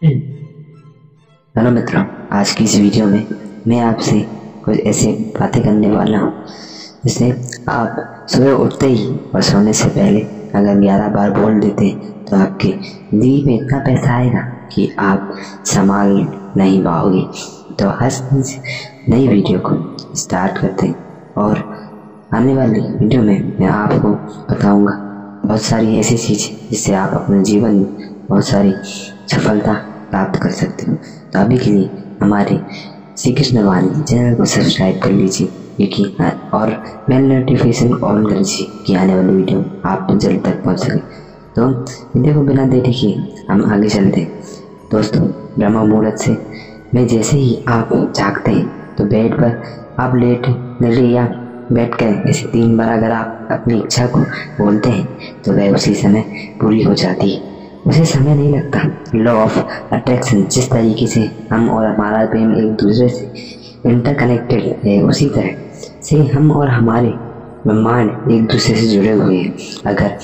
Hello मित्रों, आज की इस वीडियो में मैं आपसे कुछ ऐसे बातें करने वाला हूँ जिससे आप सुबह उठते ही और सोने से पहले अगर 11 बार बोल देते तो आपके दी में इतना पैसा आएगा कि आप संभाल नहीं पाओगे। तो आज इस नई वीडियो को स्टार्ट करते हैं और आने वाली वीडियो में मैं आपको बताऊंगा बहुत सारी ऐसी चीज़ें जिससे आप अपने जीवन में बहुत सारी सफलता प्राप्त कर सकते हो। तो अभी के लिए हमारे श्री कृष्ण वाणी चैनल को सब्सक्राइब कर लीजिए क्योंकि और बेल नोटिफिकेशन ऑन कर लीजिए कि आने वाली वीडियो आप जल्द तक पहुंच सके। तो वीडियो को बिना देरी किए हम आगे चलते हैं। दोस्तों, ब्रह्म मुहूर्त से में जैसे ही आप जागते हैं तो बेड पर आप लेटे या बैठ कर ऐसे 3 बार अगर आप अपनी इच्छा को बोलते हैं तो वह उसी समय पूरी हो जाती है। उसे समय नहीं लगता। लॉ ऑफ अट्रैक्शन जिस तरीके से हम और हमारा प्रेम एक दूसरे से इंटरकनेक्टेड है, उसी तरह से हम और हमारे ब्रह्मांड एक दूसरे से जुड़े हुए हैं। अगर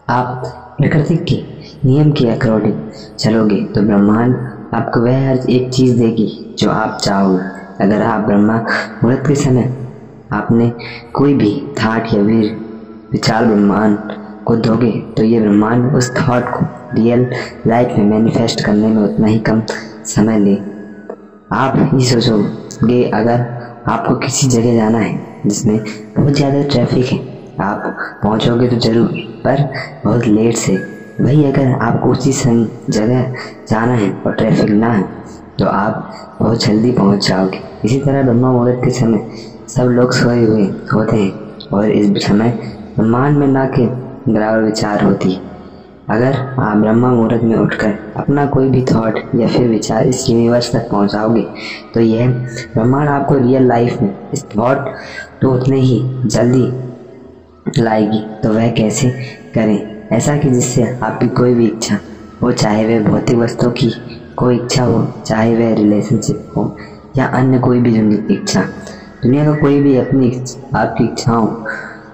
आप प्रकृति के नियम के अकॉर्डिंग चलोगे तो ब्रह्मांड आपको वह हर एक चीज़ देगी जो आप चाहोगे। अगर आप ब्रह्मा मुहूर्त के समय आपने कोई भी थॉट या विचार ब्रह्मांड को दोगे तो ये ब्रह्मांड उस थॉट को रियल लाइफ में मैनिफेस्ट करने में उतना ही कम समय ले। आप ये सोचोगे, अगर आपको किसी जगह जाना है जिसमें बहुत ज़्यादा ट्रैफिक है, आप पहुंचोगे तो जरूर, पर बहुत लेट से। वही अगर आपको उसी जगह जाना है और ट्रैफिक ना है तो आप बहुत जल्दी पहुंच जाओगे। इसी तरह ब्रह्मा मुहूर्त के समय सब लोग सोए हुए होते हैं और इस समय ब्रह्मांड में ना के बराबर विचार होती है। अगर आप ब्रह्मा मुहूर्त में उठकर अपना कोई भी थॉट या फिर विचार इस यूनिवर्स तक पहुंचाओगे तो यह ब्रह्मांड आपको रियल लाइफ में इस थॉट तो उतने ही जल्दी लाएगी। तो वह कैसे करें? ऐसा कि जिससे आपकी कोई भी इच्छा हो, चाहे वह भौतिक वस्तु की कोई इच्छा हो, चाहे वह रिलेशनशिप हो या अन्य कोई भी इच्छा, दुनिया का कोई भी अपनी आपकी इच्छाओं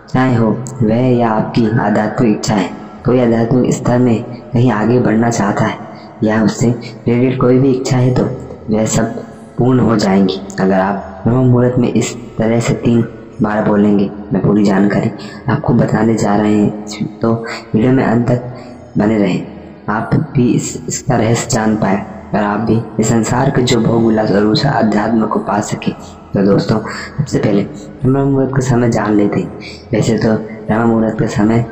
चाहे हो वह या आपकी आध्यात्मिक इच्छा है। कोई आध्यात्मिक स्तर में कहीं आगे बढ़ना चाहता है या उससे रिलेटेड कोई भी इच्छा है तो वह सब पूर्ण हो जाएंगी अगर आप ब्रह्म मुहूर्त में इस तरह से 3 बार बोलेंगे। मैं पूरी जानकारी आपको बताने जा रहे हैं, तो वीडियो में अंत तक बने रहें, आप भी इसका रहस्य जान पाए और आप भी इस संसार के जो भोग विलास और उस अध्यात्म को पा सके। तो दोस्तों, सबसे पहले ब्रह्म मुहूर्त का समय जान लेते हैं। वैसे तो ब्रह्म मुहूर्त का समय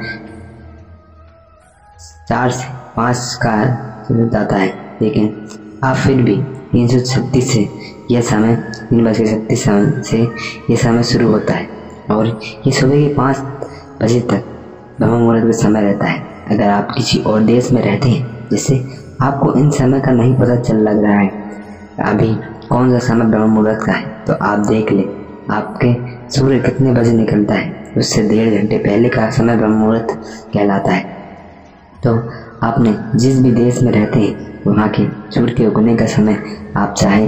4 से 5 का जाता है, लेकिन आप फिर भी 336 से यह समय 3:36 से यह समय शुरू होता है और ये सुबह के 5 बजे तक ब्रह्म मुहूर्त का समय रहता है। अगर आप किसी और देश में रहते हैं जिससे आपको इन समय का नहीं पता लग रहा है अभी कौन सा समय ब्रह्म मुहूर्त का है, तो आप देख ले आपके सूर्य कितने बजे निकलता है, उससे 1.5 घंटे पहले का समय ब्रह्म मुहूर्त कहलाता है। तो आपने जिस भी देश में रहते हैं वहाँ के सूर्य के उगने का समय आप चाहे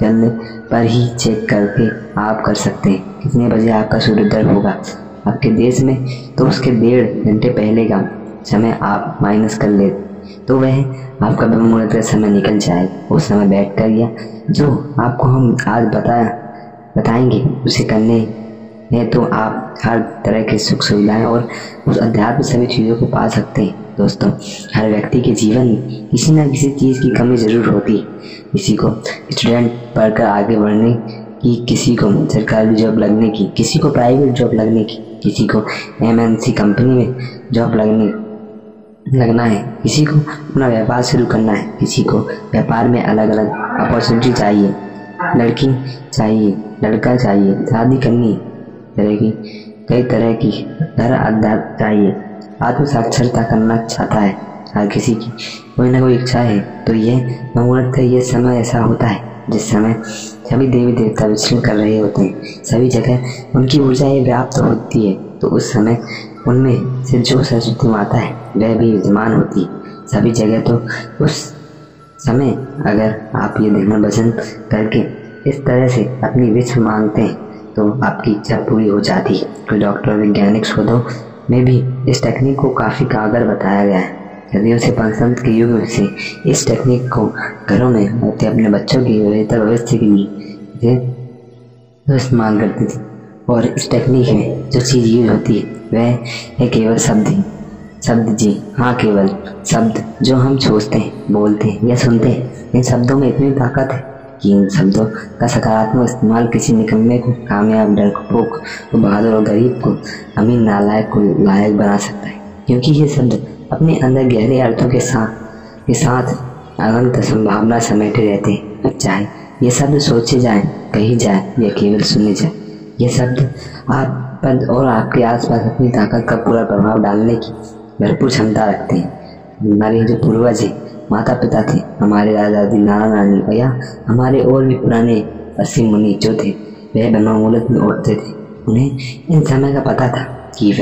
जल्द पर ही चेक करके आप कर सकते हैं कितने बजे आपका सूर्योदय होगा आपके देश में। तो उसके 1.5 घंटे पहले का समय आप माइनस कर ले तो वह आपका ब्रह्म मुहूर्त का समय निकल जाए। उस समय बैठ कर या जो आपको हम आज बताएंगे उसे करने हैं तो आप हर तरह की सुख सुविधाएं और उस अध्यात्म सभी चीज़ों को पा सकते हैं। दोस्तों, हर व्यक्ति के जीवन में किसी न किसी चीज़ की कमी ज़रूर होती है। किसी को स्टूडेंट पढ़कर आगे बढ़ने की, किसी को सरकारी जॉब लगने की, किसी को प्राइवेट जॉब लगने की, किसी को MNC कंपनी में जॉब लगना है, किसी को अपना व्यापार शुरू करना है, किसी को व्यापार में अलग अलग अपॉर्चुनिटी चाहिए, लड़की चाहिए, लड़का चाहिए, शादी करनी कई तरह की घर आध्यात्म चाहिए, आत्म साक्षरता करना चाहता है। हर किसी की कोई ना कोई इच्छा है। तो यह मुहूर्त का ये समय ऐसा होता है जिस समय सभी देवी देवता विचरण कर रहे होते हैं, सभी जगह उनकी ऊर्जाएं व्याप्त होती है। तो उस समय उनमें से जो सरस्वती माता है वह भी विद्यमान होती है सभी जगह। तो उस समय अगर आप ये देखना भजन करके इस तरह से अपनी विश मांगते हैं तो आपकी इच्छा पूरी हो जाती है। कोई डॉक्टर वैज्ञानिक शोधों में भी इस टेक्निक को काफ़ी कारगर बताया गया है। सदियों से पंचतंत्र के युग से इस टेक्निक को घरों में अपने बच्चों की बेहतर भविष्य के लिए इस्तेमाल करते थे। और इस टेक्निक में जो चीज़ यूज होती है वह है केवल शब्द जी हाँ, केवल शब्द जो हम सोचते हैं, बोलते हैं या सुनते हैं। इन शब्दों में इतनी ताकत है कि इन शब्दों का सकारात्मक इस्तेमाल किसी निकम्मे को कामयाब, डरपोक को बहादुर और गरीब को अमीर, नालायक को लायक बना सकता है। क्योंकि ये शब्द अपने अंदर गहरे अर्थों के साथ अनंत संभावना समेटे रहते हैं। चाहे ये शब्द सोचे जाएं, कही जाए या केवल सुने जाए, ये शब्द आप पर और आपके आसपास अपनी ताकत का पूरा प्रभाव डालने की भरपूर क्षमता रखते हैं। हमारे जो पूर्वज हैं, माता पिता थे, हमारे दादा दादी, नाना नानी या हमारे और भी पुराने ऋषि मुनि जो थे, वह ब्रह्म मुहूर्त में उठते थे। उन्हें इन समय का पता था कि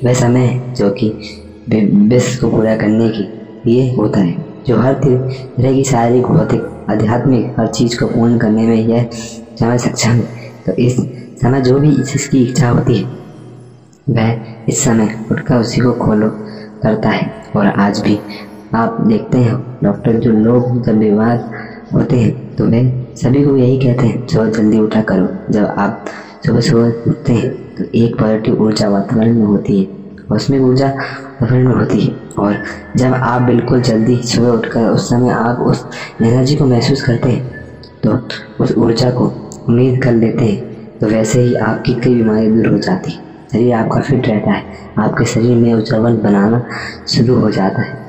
वह समय है जो कि विश्व को पूरा करने के लिए होता है, जो हर तरह की शारीरिक, भौतिक, आध्यात्मिक हर चीज़ को पूर्ण करने में यह समय सक्षम है। तो इस समय जो भी इसकी इच्छा होती है वह इस समय उठकर उसी को फॉलो करता है। और आज भी आप देखते हैं डॉक्टर जो लोग जब बीमार होते हैं तो वे सभी को यही कहते हैं सुबह जल्दी उठा करो। जब आप सुबह उठते हैं तो एक पॉजिटिव ऊर्जा वातावरण में होती है, और उसमें ऊर्जा वातावरण में होती है। और जब आप बिल्कुल जल्दी सुबह उठकर उस समय आप उस एनर्जी को महसूस करते हैं तो उस ऊर्जा को उम्मीद कर लेते हैं, तो वैसे ही आपकी कई बीमारियाँ दूर हो जाती है। शरीर आपका फिट रहता है, आपके शरीर में उज्ज्वल बनाना शुरू हो जाता है।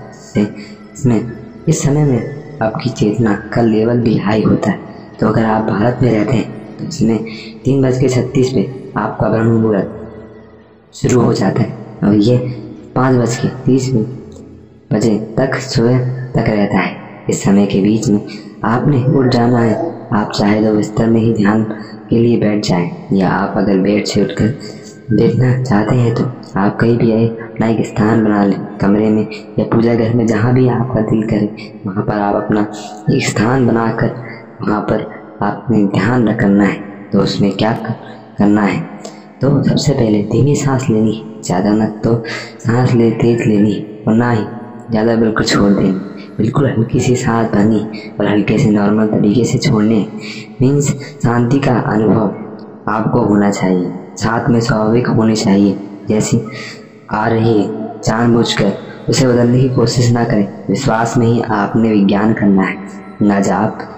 इस समय में आपकी चेतना का लेवल भी हाई होता है। तो अगर आप भारत में रहते हैं तो इसमें 3:36 पे आपका ब्रह्म मुहूर्त शुरू हो जाता है और ये 5:30 बजे तक सुबह तक रहता है। इस समय के बीच में आपने उठ जाना है। आप चाहे तो बिस्तर में ही ध्यान के लिए बैठ जाएं, या आप अगर बेड से उठकर देखना चाहते हैं तो आप कहीं भी अपना एक स्थान बना लें, कमरे में या पूजा घर में, जहाँ भी आपका दिल करे वहाँ पर आप अपना एक स्थान बनाकर वहाँ पर आपने ध्यान करना है। तो उसमें क्या करना है, तो सबसे पहले धीमी सांस लेनी, ज़्यादा न तो सांस तेज लेनी और ना ही ज़्यादा बिल्कुल छोड़ देनी। बिल्कुल हल्की सी सांस भरनी और हल्के से नॉर्मल तरीके से छोड़ने। मीन्स शांति का अनुभव आपको होना चाहिए, साथ में स्वाभाविक होनी चाहिए। जैसी आ रही है जानबूझकर उसे बदलने की कोशिश ना करें। विश्वास में ही आपने विज्ञान करना है, ना जाप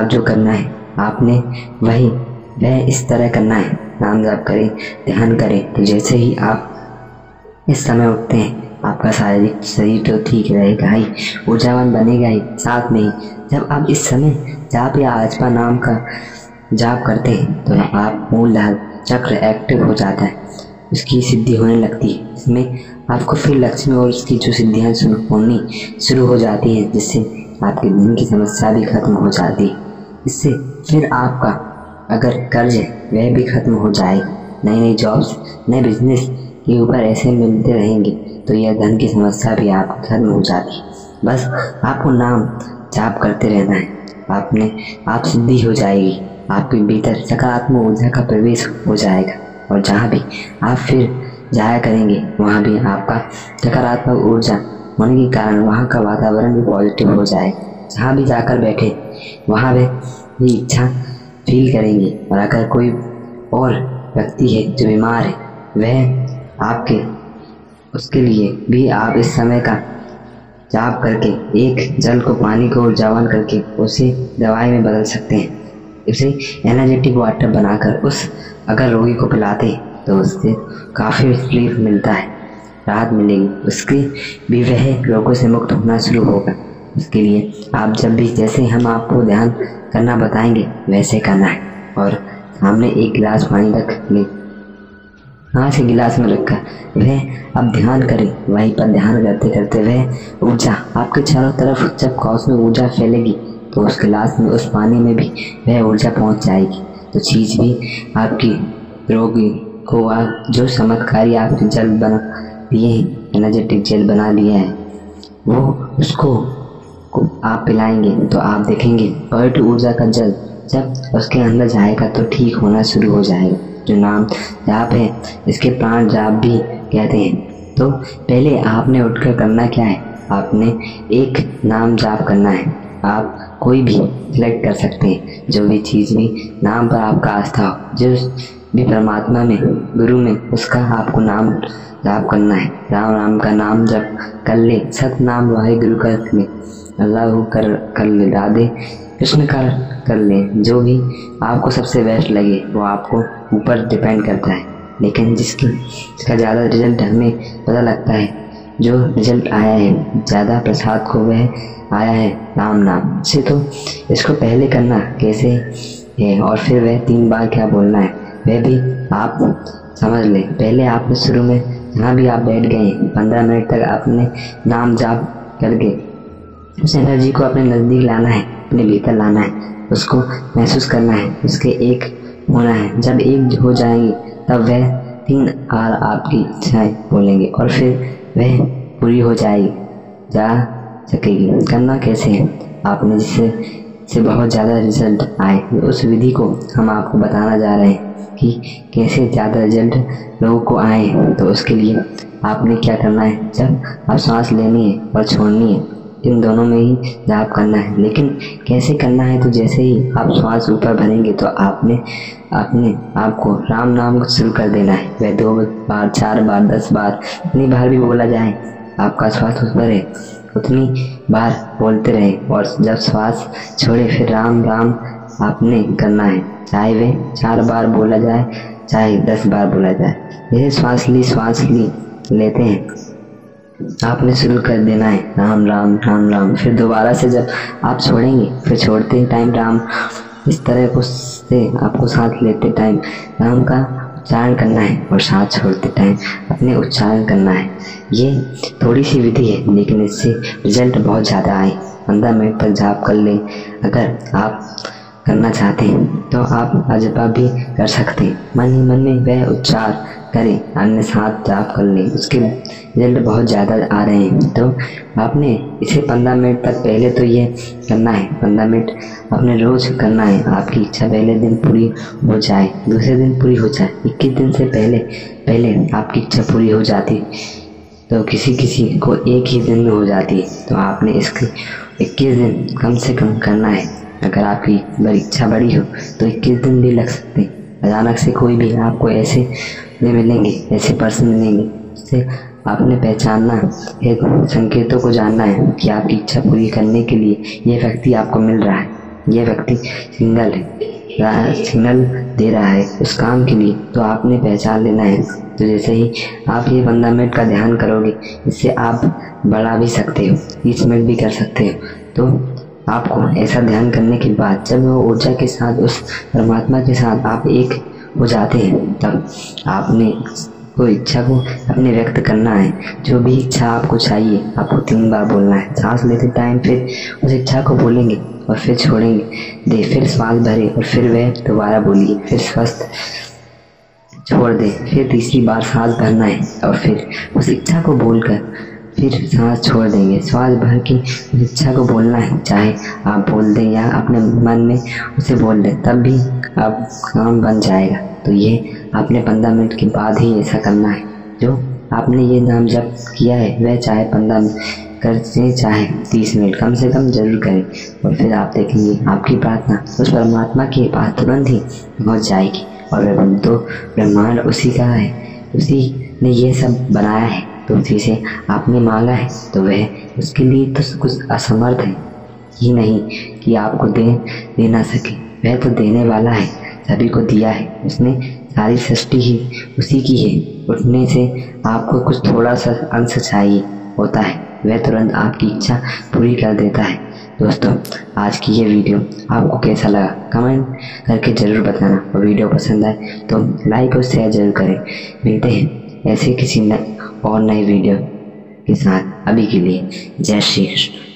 जो करना है आपने वह इस तरह करना है। नाम जाप करें, ध्यान करें। तो जैसे ही आप इस समय उठते हैं आपका शारीरिक शरीर तो ठीक रहेगा ही, ऊर्जावान बनेगा ही। साथ में ही जब आप इस समय जाप या आजपा नाम का जाप करते हैं तो आप मूलधार चक्र एक्टिव हो जाता है, उसकी सिद्धि होने लगती है। इसमें आपको फिर लक्ष्मी और उसकी जो सिद्धियाँ होनी शुरू हो जाती हैं, जिससे आपके दिन की समस्या भी खत्म हो जाती है। इससे फिर आपका अगर कर्ज है वह भी खत्म हो जाएगा। नई जॉब्स, नए बिजनेस के ऊपर ऐसे मिलते रहेंगे तो यह धन की समस्या भी आपकी खत्म हो जाती है। बस आपको नाम जाप करते रहना है, आप सिद्धि हो जाएगी। आपके भीतर सकारात्मक ऊर्जा का प्रवेश हो जाएगा और जहाँ भी आप फिर जाया करेंगे वहाँ भी आपका सकारात्मक ऊर्जा होने के कारण वहाँ का वातावरण भी पॉजिटिव हो जाएगा। जहाँ भी जाकर बैठे वहाँ भी इच्छा फील करेंगे। और अगर कोई और व्यक्ति है जो बीमार है उसके लिए भी आप इस समय का जाप करके एक जल को, पानी को ऊर्जावान करके उसे दवाई में बदल सकते हैं। इसे एनर्जेटिक वाटर बनाकर अगर रोगी को पिलाते हैं तो उससे काफ़ी रिलीफ मिलता है, राहत मिलेगी। उसके भी वह रोगों से मुक्त होना शुरू होगा। उसके लिए आप जब भी, जैसे हम आपको ध्यान करना बताएंगे वैसे करना है। और सामने एक गिलास पानी रख ले, हाथ से गिलास में रखा वह अब ध्यान करें। वहीं पर ध्यान करते करते वह ऊर्जा आपके चारों तरफ, जब कौश में ऊर्जा फैलेगी तो उस गिलास में, उस पानी में भी वह ऊर्जा पहुंच जाएगी। तो चीज़ भी आपकी रोगी को आप जो चमत्कारी आपके जल बना दिए हैं, एनर्जेटिक जेल बना लिया है, वो उसको आप पिलाएंगे तो आप देखेंगे पॉजिटिव ऊर्जा का जल जब उसके अंदर जाएगा तो ठीक होना शुरू हो जाएगा। जो नाम जाप है इसके प्राण जाप भी कहते हैं। तो पहले आपने उठकर करना क्या है, आपने एक नाम जाप करना है। आप कोई भी सिलेक्ट कर सकते हैं, जो भी चीज़ भी नाम पर आपका आस्था हो, जो भी परमात्मा में, गुरु में, उसका आपको नाम जाप करना है। राम राम का नाम जप कर ले, सतनाम वाहिगुरु कर ले, अल्लाह कर ले, राधे कृष्ण कर ले। जो भी आपको सबसे बेस्ट लगे वो आपको ऊपर डिपेंड करता है, लेकिन जिसका ज़्यादा रिजल्ट हमें पता लगता है, जो रिजल्ट आया है ज़्यादा प्रसाद को वह आया है राम नाम से। तो इसको पहले करना कैसे है और फिर वह 3 बार क्या बोलना है वह भी आप समझ लें। पहले आपने शुरू में जहाँ भी आप बैठ गए 15 मिनट तक आपने नाम जाप करके उस एनर्जी को अपने नज़दीक लाना है, अपने भीतर लाना है, उसको महसूस करना है, उसके एक होना है। जब एक हो जाएंगे तब वह 3 बार आपकी इच्छाएं बोलेंगे और फिर वह पूरी हो जाएगी, जा सकेगी। करना कैसे है, आपने जिससे बहुत ज़्यादा रिजल्ट आए उस विधि को हम आपको बताना जा रहे हैं कि कैसे ज़्यादा रिजल्ट लोगों को आए। तो उसके लिए आपने क्या करना है, जब आप सांस लेनी है और छोड़नी है, इन दोनों में ही जाप करना है। लेकिन कैसे करना है, तो जैसे ही आप श्वास ऊपर भरेंगे तो आपने अपने आपको राम नाम को शुरू कर देना है। वह 2 बार, 4 बार, 10 बार, इतनी बार भी बोला जाए, आपका श्वास ऊपर है उतनी बार बोलते रहे। और जब श्वास छोड़े फिर राम राम आपने करना है, चाहे वे 4 बार बोला जाए चाहे 10 बार बोला जाए। जैसे श्वास ली लेते हैं, आपने शुरू कर देना है राम राम राम राम। फिर दोबारा से जब आप छोड़ेंगे, फिर छोड़ते टाइम राम, इस तरह को से आपको सांस लेते टाइम राम का उच्चारण करना है और सांस छोड़ते टाइम अपने उच्चारण करना है। ये थोड़ी सी विधि है, लेकिन इससे रिजल्ट बहुत ज़्यादा आए। 15 मिनट तक जाप कर लें। अगर आप करना चाहते हैं तो आप अजपा भी कर सकते हैं, मन ही मन में वह उच्चार करें, अन्य साथ जाप कर लें, उसके रिजल्ट बहुत ज़्यादा आ रहे हैं। तो आपने इसे 15 मिनट तक पहले तो ये करना है, 15 मिनट आपने रोज़ करना है। आपकी इच्छा पहले दिन पूरी हो जाए, दूसरे दिन पूरी हो जाए, 21 दिन से पहले आपकी इच्छा पूरी हो जाती तो किसी को एक ही दिन में हो जाती है। तो आपने इसके 21 दिन कम से कम करना है। अगर आपकी इच्छा बड़ी हो तो 21 दिन भी लग सकते हैं। अचानक से कोई भी आपको ऐसे मिलेंगे, ऐसे पर्सन मिलेंगे जिससे आपने पहचानना है, संकेतों को जानना है कि आपकी इच्छा पूरी करने के लिए ये व्यक्ति आपको मिल रहा है, ये व्यक्ति सिग्नल दे रहा है उस काम के लिए। तो आपने पहचान लेना है। तो जैसे ही आप ये 15 मिनट का ध्यान करोगे, इससे आप बढ़ा भी सकते हो, 30 मिनट भी कर सकते हो। तो आपको ऐसा ध्यान करने के बाद जब वो ऊर्जा के साथ, उस परमात्मा के साथ आप एक हो जाते हैं, तब आपने कोई इच्छा को अपने व्यक्त करना है। जो भी इच्छा आपको चाहिए आपको 3 बार बोलना है। सांस लेते टाइम फिर उस इच्छा को बोलेंगे और फिर छोड़ेंगे, फिर सांस भरे और फिर वह दोबारा बोलिए, फिर स्वस्थ छोड़ दे, फिर तीसरी बार सांस भरना है और फिर उस इच्छा को बोलकर फिर सांस छोड़ देंगे। श्वास भर के उस इच्छा को बोलना है, चाहे आप बोल दें या अपने मन में उसे बोल दें, तब भी आप काम बन जाएगा। तो ये आपने 15 मिनट के बाद ही ऐसा करना है। जो आपने ये नाम जप किया है वह चाहे 15 मिनट करते चाहे 30 मिनट कम से कम जरूर करें। और फिर आप देखेंगे आपकी प्रार्थना उस परमात्मा के पास तुरंत ही पहुँच जाएगी। और वह तो ब्रह्मांड उसी का है, उसी ने ये सब बनाया है, तो उसी से आपने मांगा है, तो वह उसके लिए तो कुछ असमर्थ है ही नहीं कि आपको दे ना सके। वह तो देने वाला है, सभी को दिया है उसने, सारी सृष्टि ही उसी की है। उठने से आपको कुछ थोड़ा सा अंश चाहिए होता है, वह तुरंत आपकी इच्छा पूरी कर देता है। दोस्तों, आज की ये वीडियो आपको कैसा लगा कमेंट करके ज़रूर बताना, और वीडियो पसंद आए तो लाइक और शेयर ज़रूर करें। मिलते हैं ऐसे किसी नए वीडियो के साथ। अभी के लिए जय श्री कृष्ण।